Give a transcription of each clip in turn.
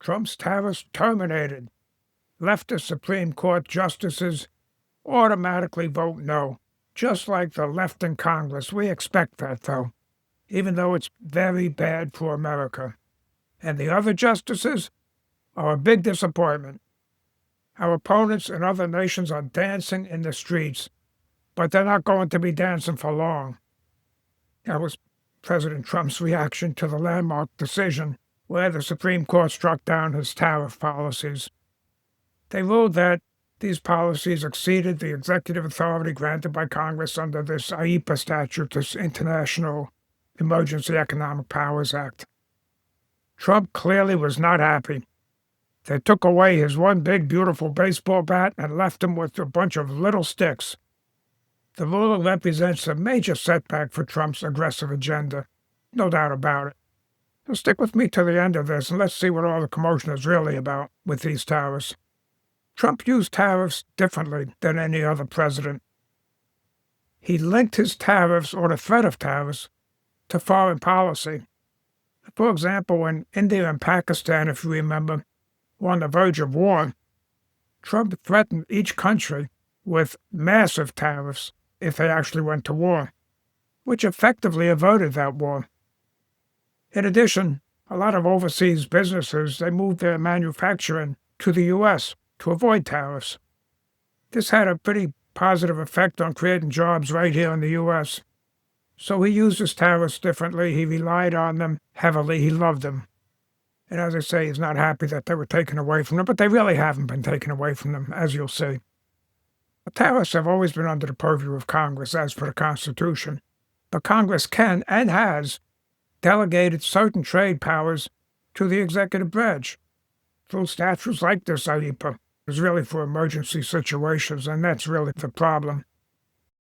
Trump's tariffs terminated. Leftist Supreme Court justices automatically vote no, just like the left in Congress. We expect that, though, even though it's very bad for America. And the other justices are a big disappointment. Our opponents in other nations are dancing in the streets, but they're not going to be dancing for long. That was President Trump's reaction to the landmark decision where the Supreme Court struck down his tariff policies. They ruled that these policies exceeded the executive authority granted by Congress under this IEEPA statute, this International Emergency Economic Powers Act. Trump clearly was not happy. They took away his one big, beautiful baseball bat and left him with a bunch of little sticks. The ruling represents a major setback for Trump's aggressive agenda, no doubt about it. So stick with me to the end of this, and let's see what all the commotion is really about with these tariffs. Trump used tariffs differently than any other president. He linked his tariffs, or the threat of tariffs, to foreign policy. For example, when India and Pakistan, if you remember, were on the verge of war, Trump threatened each country with massive tariffs if they actually went to war, which effectively averted that war. In addition, a lot of overseas businesses, they moved their manufacturing to the U.S. to avoid tariffs. This had a pretty positive effect on creating jobs right here in the U.S. So he used his tariffs differently. He relied on them heavily. He loved them. And as I say, he's not happy that they were taken away from him, but they really haven't been taken away from them, as you'll see. The tariffs have always been under the purview of Congress, as per the Constitution. But Congress can and has delegated certain trade powers to the executive branch through statutes like this IEEPA. It's really for emergency situations, and that's really the problem.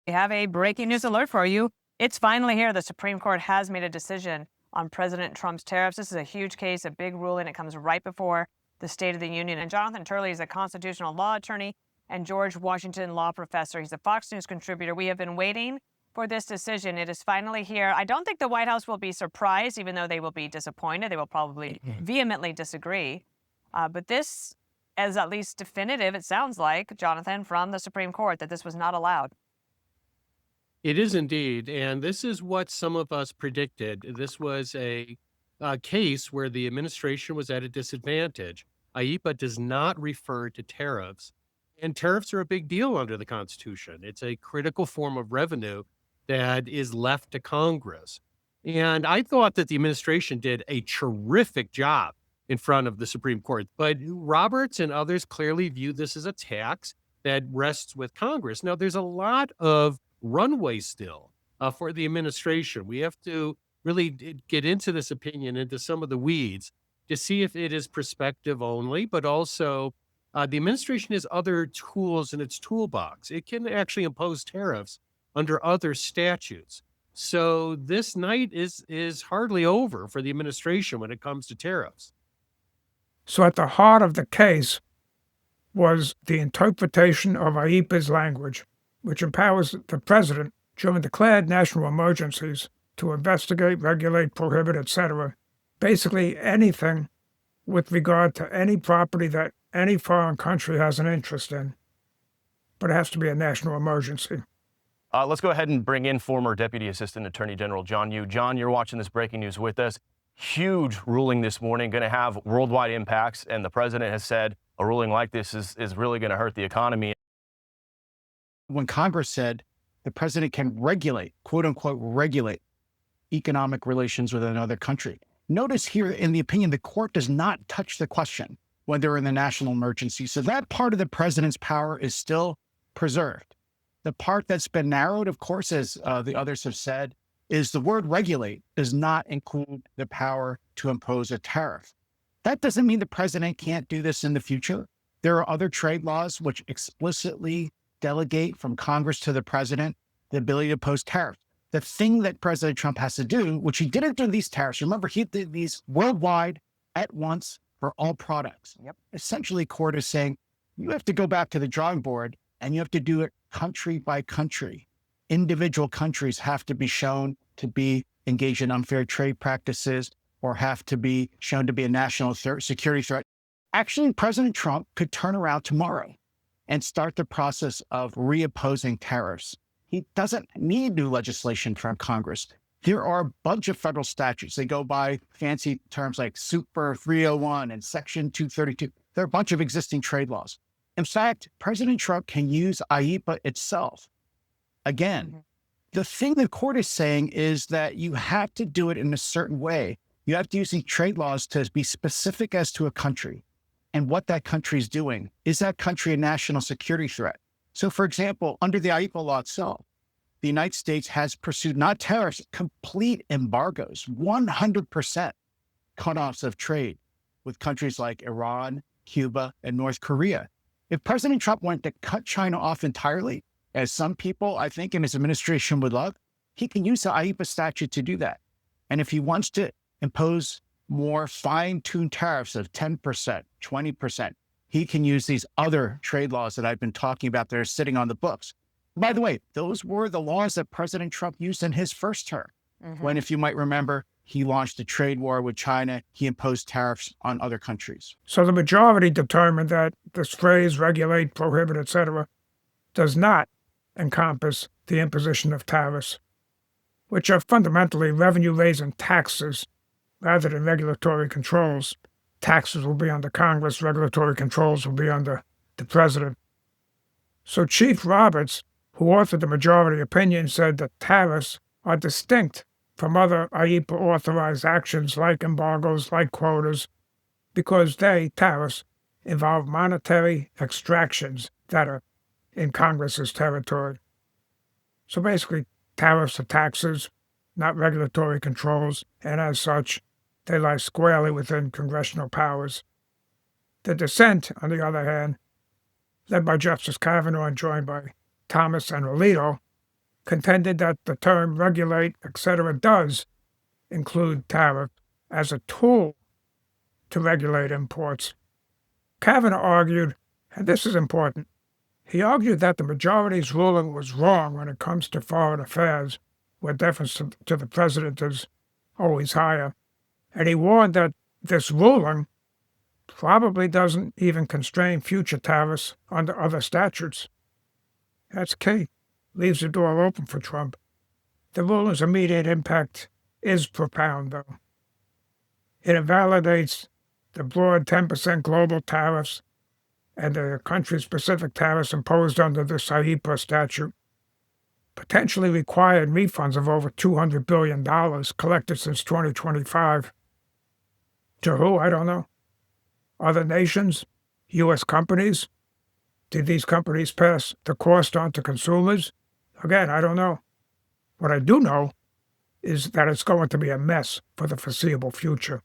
We have a breaking news alert for you. It's finally here. The Supreme Court has made a decision on President Trump's tariffs. This is a huge case, a big ruling. It comes right before the State of the Union. And Jonathan Turley is a constitutional law attorney and George Washington law professor. He's a Fox News contributor. We have been waiting for this decision. It is finally here. I don't think the White House will be surprised, even though they will be disappointed. They will probably vehemently disagree. But this is at least definitive, it sounds like, Jonathan, from the Supreme Court, that this was not allowed. It is indeed. And this is what some of us predicted. This was a case where the administration was at a disadvantage. IEEPA does not refer to tariffs. And tariffs are a big deal under the Constitution. It's a critical form of revenue that is left to Congress. And I thought that the administration did a terrific job in front of the Supreme Court. But Roberts and others clearly view this as a tax that rests with Congress. Now, there's a lot of runway still for the administration. We have to really get into this opinion, into some of the weeds, to see if it is perspective only, but also the administration has other tools in its toolbox. It can actually impose tariffs under other statutes. So this night is hardly over for the administration when it comes to tariffs. So at the heart of the case was the interpretation of IEEPA's language, which empowers the president during declared national emergencies to investigate, regulate, prohibit, etc., basically anything with regard to any property that any foreign country has an interest in. But it has to be a national emergency. Let's go ahead and bring in former Deputy Assistant Attorney General John Yoo. John, you're watching this breaking news with us. Huge ruling this morning, going to have worldwide impacts, and the president has said a ruling like this is really going to hurt the economy. When Congress said the president can regulate, quote unquote, regulate economic relations with another country. Notice here in the opinion, the court does not touch the question when they're in the national emergency. So that part of the president's power is still preserved. The part that's been narrowed, of course, as the others have said, is the word regulate does not include the power to impose a tariff. That doesn't mean the president can't do this in the future. There are other trade laws which explicitly delegate from Congress to the president the ability to impose tariffs. The thing that President Trump has to do, which he didn't do these tariffs, remember, he did these worldwide at once for all products. Yep. Essentially, court is saying you have to go back to the drawing board and you have to do it country by country. Individual countries have to be shown to be engaged in unfair trade practices or have to be shown to be a national security threat. Actually, President Trump could turn around tomorrow and start the process of reimposing tariffs. He doesn't need new legislation from Congress. There are a bunch of federal statutes. They go by fancy terms like Super 301 and Section 232. There are a bunch of existing trade laws. In fact, President Trump can use IEEPA itself. Again, the thing the court is saying is that you have to do it in a certain way. You have to use these trade laws to be specific as to a country and what that country is doing. Is that country a national security threat? So, for example, under the IEEPA law itself, the United States has pursued not tariffs, complete embargoes, 100% cutoffs of trade with countries like Iran, Cuba, and North Korea. If President Trump wanted to cut China off entirely, as some people, I think, in his administration would love, he can use the IEEPA statute to do that. And if he wants to impose more fine-tuned tariffs of 10%, 20%, he can use these other trade laws that I've been talking about that are sitting on the books. By the way, those were the laws that President Trump used in his first term, when, if you might remember, he launched a trade war with China. He imposed tariffs on other countries. So the majority determined that this phrase, regulate, prohibit, etc., does not encompass the imposition of tariffs, which are fundamentally revenue-raising taxes rather than regulatory controls. Taxes will be under Congress, regulatory controls will be under the president. So Chief Roberts, who authored the majority opinion, said that tariffs are distinct from other IEEPA-authorized actions like embargoes, like quotas, because tariffs, involve monetary extractions that are in Congress's territory. So basically, tariffs are taxes, not regulatory controls, and as such, they lie squarely within congressional powers. The dissent, on the other hand, led by Justice Kavanaugh and joined by Thomas and Alito, contended that the term regulate, etc., does include tariff as a tool to regulate imports. Kavanaugh argued, and this is important, he argued that the majority's ruling was wrong when it comes to foreign affairs, where deference to the president is always higher, and he warned that this ruling probably doesn't even constrain future tariffs under other statutes. That's key. Leaves the door open for Trump. The ruling's immediate impact is profound, though. It invalidates the broad 10% global tariffs and the country-specific tariffs imposed under the IEEPA statute, potentially required refunds of over $200 billion collected since 2025. To who? I don't know. Other nations? U.S. companies? Did these companies pass the cost on to consumers? Again, I don't know. What I do know is that it's going to be a mess for the foreseeable future.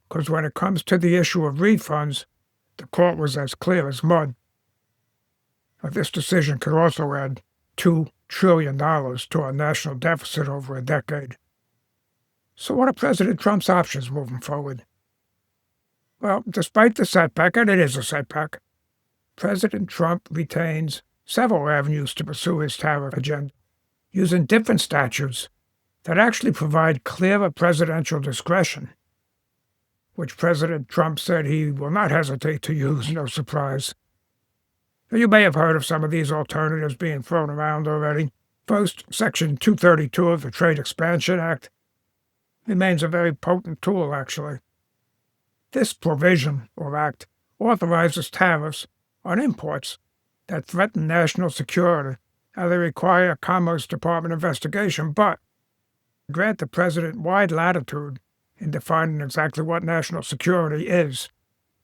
Because when it comes to the issue of refunds, the court was as clear as mud. Now, this decision could also add $2 trillion to our national deficit over a decade. So what are President Trump's options moving forward? Well, despite the setback, and it is a setback, President Trump retains several avenues to pursue his tariff agenda, using different statutes that actually provide clearer presidential discretion, which President Trump said he will not hesitate to use, no surprise. You may have heard of some of these alternatives being thrown around already. First, Section 232 of the Trade Expansion Act remains a very potent tool, actually. This provision, or act, authorizes tariffs on imports that threaten national security. Now, they require a Commerce Department investigation, but grant the president wide latitude in defining exactly what national security is.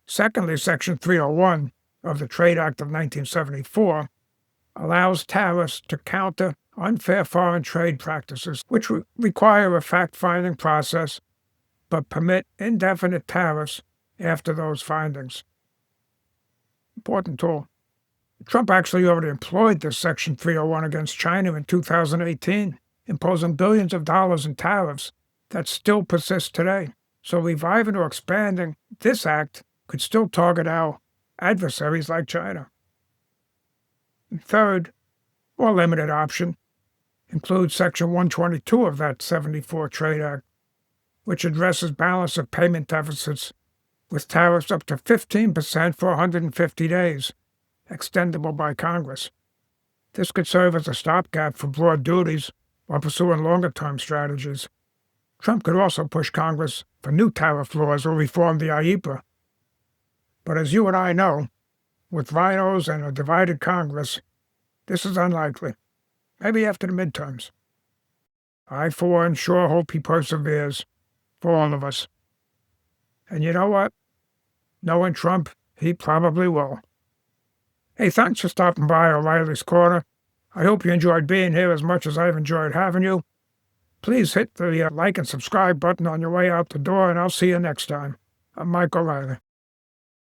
Secondly, Section 301 of the Trade Act of 1974 allows tariffs to counter unfair foreign trade practices, which require a fact-finding process but permit indefinite tariffs after those findings. Important tool. Trump actually already employed this Section 301 against China in 2018, imposing billions of dollars in tariffs that still persist today. So reviving or expanding this act could still target our adversaries like China. And third, more limited option, includes Section 122 of that 74 Trade Act, which addresses balance of payment deficits with tariffs up to 15% for 150 days, extendable by Congress. This could serve as a stopgap for broad duties while pursuing longer-term strategies. Trump could also push Congress for new tariff laws or reform the IEEPA. But as you and I know, with rhinos and a divided Congress, this is unlikely. Maybe after the midterms. I, for one, sure hope he perseveres, for all of us. And you know what? Knowing Trump, he probably will. Hey, thanks for stopping by O'Reilly's Corner. I hope you enjoyed being here as much as I've enjoyed having you. Please hit the like and subscribe button on your way out the door, and I'll see you next time. I'm Mike O'Reilly.